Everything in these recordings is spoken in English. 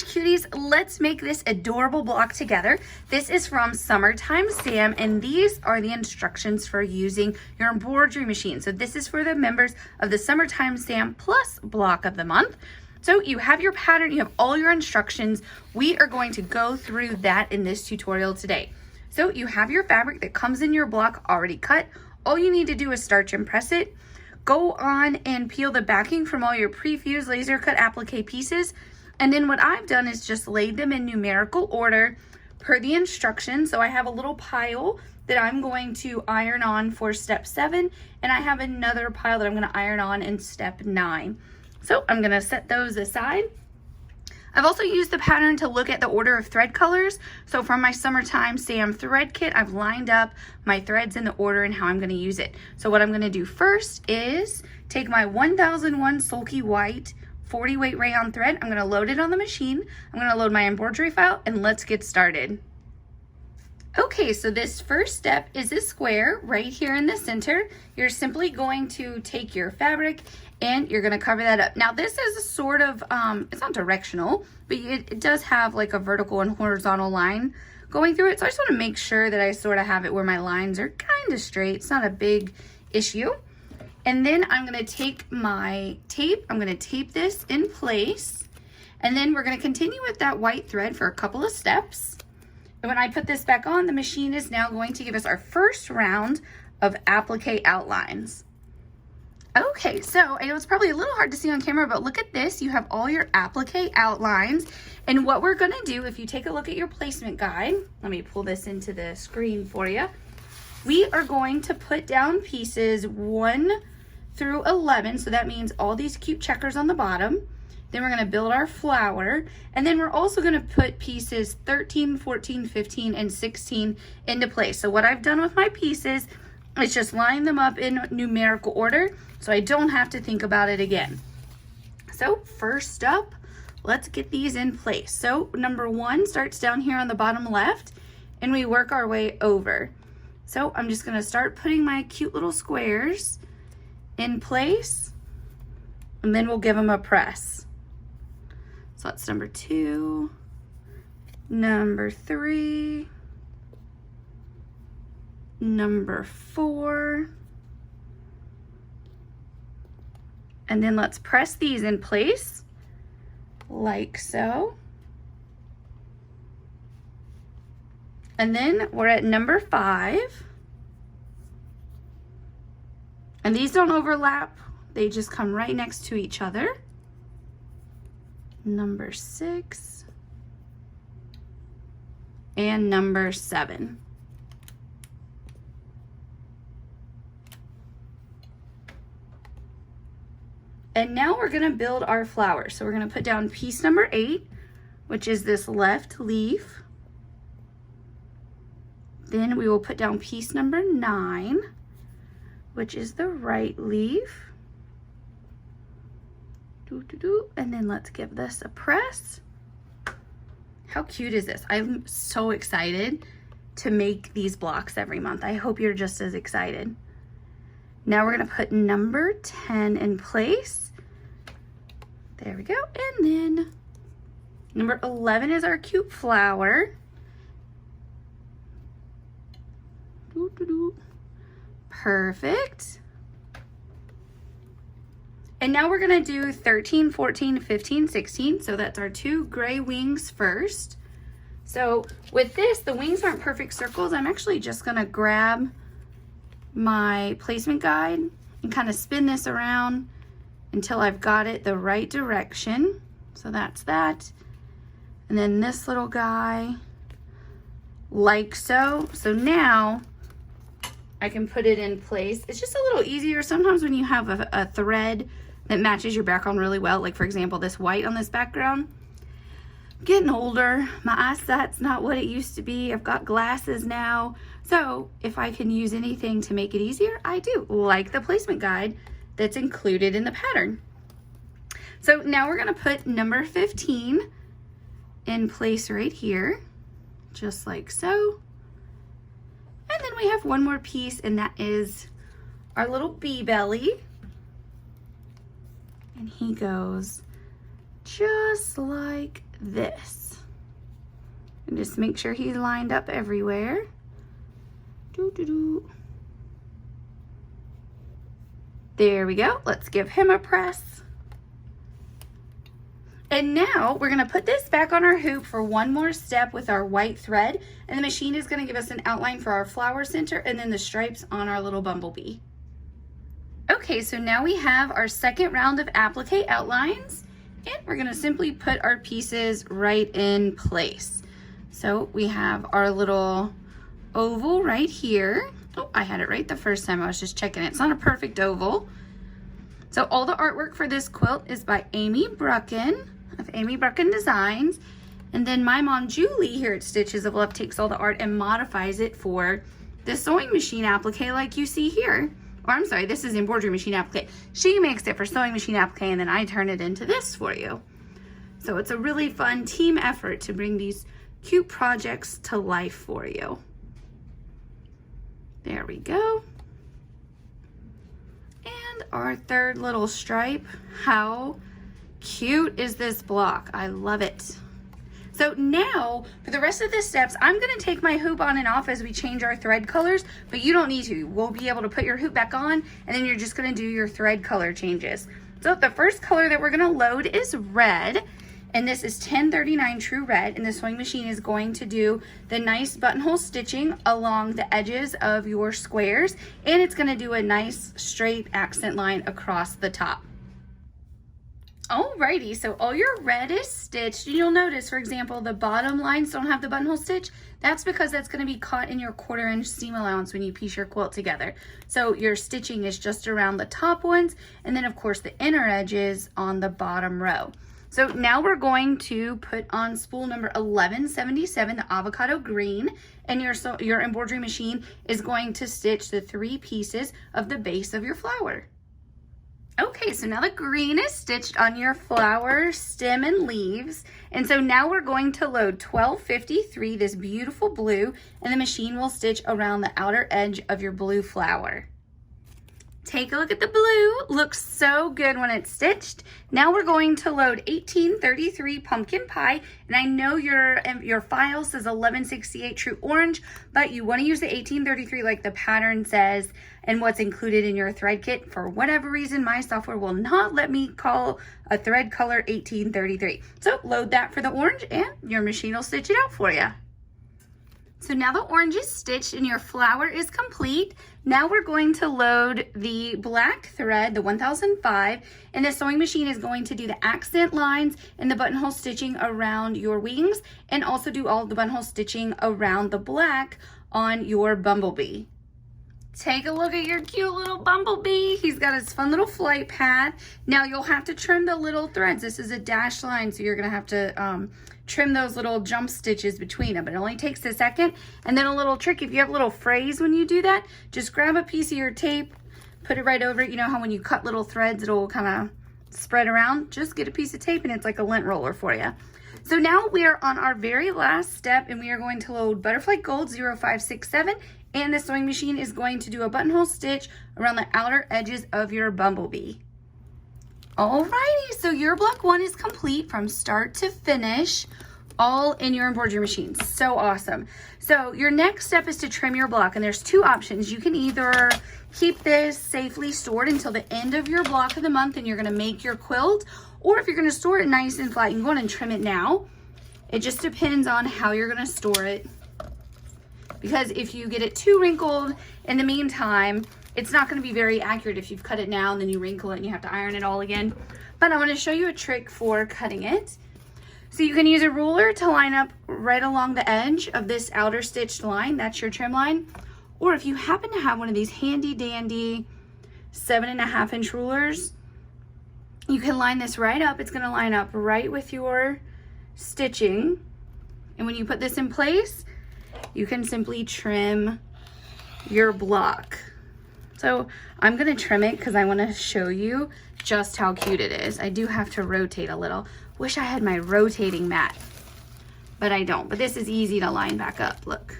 Stitch Cuties, let's make this adorable block together. This is from Summertime Sam, and these are the instructions for using your embroidery machine. So this is for the members of the Summertime Sam Plus block of the month. So you have your pattern, you have all your instructions. We are going to go through that in this tutorial today. So you have your fabric that comes in your block already cut. All you need to do is starch and press it. Go on and peel the backing from all your pre-fused laser cut applique pieces. And then what I've done is just laid them in numerical order per the instructions. So I have a little pile that I'm going to iron on for step 7, and I have another pile that I'm going to iron on in step 9. So I'm going to set those aside. I've also used the pattern to look at the order of thread colors. So from my Summertime Sam thread kit, I've lined up my threads in the order and how I'm going to use it. So what I'm going to do first is take my 1001 Sulky White 40 weight rayon thread. I'm going to load it on the machine. I'm going to load my embroidery file, and let's get started. Okay, so this first step is a square right here in the center. You're simply going to take your fabric and you're going to cover that up. Now this is a sort of, it's not directional, but it does have like a vertical and horizontal line going through it. So I just want to make sure that I sort of have it where my lines are kind of straight. It's not a big issue. And then I'm going to take my tape, I'm going to tape this in place, and then we're going to continue with that white thread for a couple of steps. And when I put this back on, the machine is now going to give us our first round of applique outlines. Okay, so I know it's probably a little hard to see on camera, but look at this. You have all your applique outlines. And what we're going to do, if you take a look at your placement guide, let me pull this into the screen for you. We are going to put down pieces 1 through 11. So that means all these cute checkers on the bottom. Then we're going to build our flower. And then we're also going to put pieces 13, 14, 15, and 16 into place. So what I've done with my pieces is just line them up in numerical order so I don't have to think about it again. So first up, let's get these in place. So number 1 starts down here on the bottom left, and we work our way over. So I'm just going to start putting my cute little squares in place, and then we'll give them a press. So that's number 2, number 3, number 4, and then let's press these in place like so. And then we're at number 5. And these don't overlap. They just come right next to each other. Number 6. And number 7. And now we're going to build our flower. So we're going to put down piece number 8, which is this left leaf. Then we will put down piece number 9, which is the right leaf. And then let's give this a press. How cute is this? I'm so excited to make these blocks every month. I hope you're just as excited. Now we're going to put number 10 in place. There we go. And then number 11 is our cute flower. Perfect. And now we're going to do 13, 14, 15, 16. So that's our 2 gray wings first. So with this, the wings aren't perfect circles. I'm actually just going to grab my placement guide and kind of spin this around until I've got it the right direction. So that's that. And then this little guy, like so. So now I can put it in place. It's just a little easier sometimes when you have a thread that matches your background really well. Like for example, this white on this background. Getting older, my eyesight's not what it used to be. I've got glasses now. So if I can use anything to make it easier, I do, like the placement guide that's included in the pattern. So now we're gonna put number 15 in place right here, just like so. And then we have one more piece, and that is our little bee belly. And he goes just like this. And just make sure he's lined up everywhere. There we go. Let's give him a press. And now we're gonna put this back on our hoop for one more step with our white thread, and the machine is gonna give us an outline for our flower center and then the stripes on our little bumblebee. Okay, so now we have our second round of applique outlines, and we're gonna simply put our pieces right in place. So we have our little oval right here. Oh, I had it right the first time. I was just checking it. It's not a perfect oval. So all the artwork for this quilt is by Amy Bruecken of Amy Bruecken Designs. And then my mom, Julie, here at Stitches of Love, takes all the art and modifies it for the sewing machine applique like you see here. Or I'm sorry, this is embroidery machine applique. She makes it for sewing machine applique, and then I turn it into this for you. So it's a really fun team effort to bring these cute projects to life for you. There we go. And our third little stripe. How cute is this block? I love it. So now, for the rest of the steps, I'm gonna take my hoop on and off as we change our thread colors, but you don't need to. We'll be able to put your hoop back on, and then you're just gonna do your thread color changes. So the first color that we're gonna load is red, and this is 1039 True Red, and the sewing machine is going to do the nice buttonhole stitching along the edges of your squares, and it's gonna do a nice straight accent line across the top. Alrighty, so all your red is stitched. You'll notice, for example, the bottom lines don't have the buttonhole stitch. That's because that's going to be caught in your 1/4 inch seam allowance when you piece your quilt together. So your stitching is just around the top ones, and then of course the inner edges on the bottom row. So now we're going to put on spool number 1177, the avocado green, and your embroidery machine is going to stitch the 3 pieces of the base of your flower. Okay, so now the green is stitched on your flower, stem, and leaves. And so now we're going to load 1253, this beautiful blue, and the machine will stitch around the outer edge of your blue flower. Take a look at the blue. Looks so good when it's stitched. Now we're going to load 1833 pumpkin pie, and I know your file says 1168 true orange, but you want to use the 1833 like the pattern says and what's included in your thread kit. For whatever reason, my software will not let me call a thread color 1833. So load that for the orange, and your machine will stitch it out for you. So now the orange is stitched and your flower is complete. Now we're going to load the black thread, the 1005, and the sewing machine is going to do the accent lines and the buttonhole stitching around your wings, and also do all of the buttonhole stitching around the black on your bumblebee. Take a look at your cute little bumblebee. He's got his fun little flight path. Now you'll have to trim the little threads. This is a dashed line, so you're gonna have to trim those little jump stitches between them. It only takes a second. And then a little trick, if you have a little phrase when you do that, just grab a piece of your tape, put it right over it. You know how when you cut little threads, it'll kind of spread around? Just get a piece of tape and it's like a lint roller for you. So now we are on our very last step, and we are going to load Butterfly Gold 0567, and the sewing machine is going to do a buttonhole stitch around the outer edges of your bumblebee. Alrighty, so your block 1 is complete from start to finish, all in your embroidery machine. So awesome. So your next step is to trim your block, and there's 2 options. You can either keep this safely stored until the end of your block of the month and you're gonna make your quilt, or if you're gonna store it nice and flat, you can go ahead and trim it now. It just depends on how you're gonna store it, because if you get it too wrinkled in the meantime, it's not going to be very accurate if you've cut it now and then you wrinkle it and you have to iron it all again. But I'm going to show you a trick for cutting it. So you can use a ruler to line up right along the edge of this outer stitched line. That's your trim line. Or if you happen to have one of these handy dandy 7.5 inch rulers, you can line this right up. It's going to line up right with your stitching. And when you put this in place, you can simply trim your block. So I'm gonna trim it because I want to show you just how cute it is. I do have to rotate a little. Wish I had my rotating mat, but I don't. But this is easy to line back up. Look,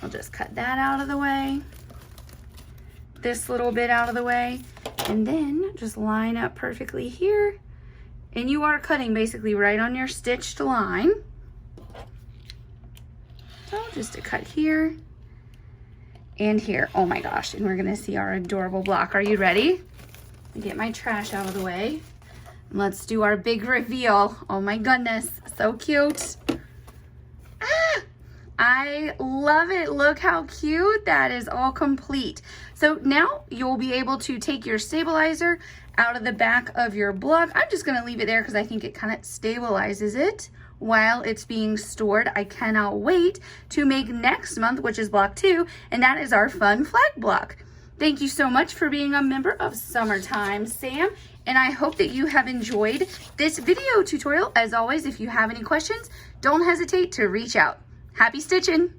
I'll just cut that out of the way, this little bit out of the way, and then just line up perfectly here And you are cutting basically right on your stitched line. So just a cut here and here. Oh my gosh, and we're gonna see our adorable block. Are you ready? Get my trash out of the way. Let's do our big reveal. Oh my goodness, so cute. Ah, I love it. Look how cute that is, all complete. So now you'll be able to take your stabilizer out of the back of your block. I'm just gonna leave it there because I think it kind of stabilizes it while it's being stored. I cannot wait to make next month, which is block 2, and that is our fun flag block. Thank you so much for being a member of Summertime Sam, and I hope that you have enjoyed this video tutorial. As always, if you have any questions, don't hesitate to reach out. Happy stitching!